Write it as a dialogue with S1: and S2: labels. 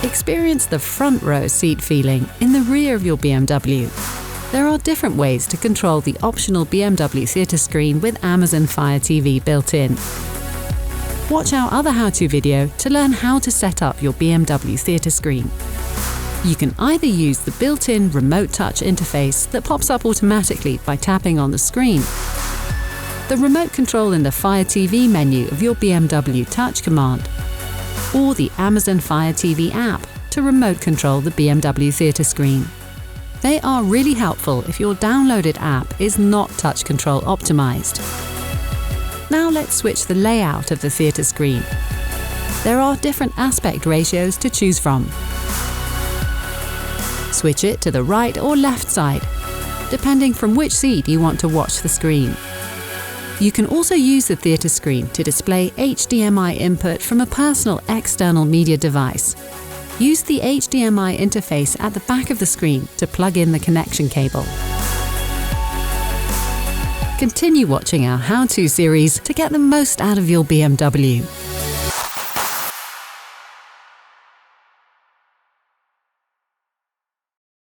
S1: Experience the front row seat feeling in the rear of your BMW. There are different ways to control the optional BMW theatre screen with Amazon FireTV built in. Watch our other how-to video to learn how to set up your BMW theatre screen. You can either use the built-in remote touch interface that pops up automatically by tapping on the screen, the remote control in the FireTV menu of your BMW touch command, or the Amazon FireTV app to remote control the BMW theatre screen. They are really helpful if your downloaded app is not touch control optimized. Now let's switch the layout of the theatre screen. There are different aspect ratios to choose from. Switch it to the right or left side, depending from which seat you want to watch the screen. You can also use the theatre screen to display HDMI input from a personal external media device. Use the HDMI interface at the back of the screen to plug in the connection cable. Continue watching our how-to series to get the most out of your BMW.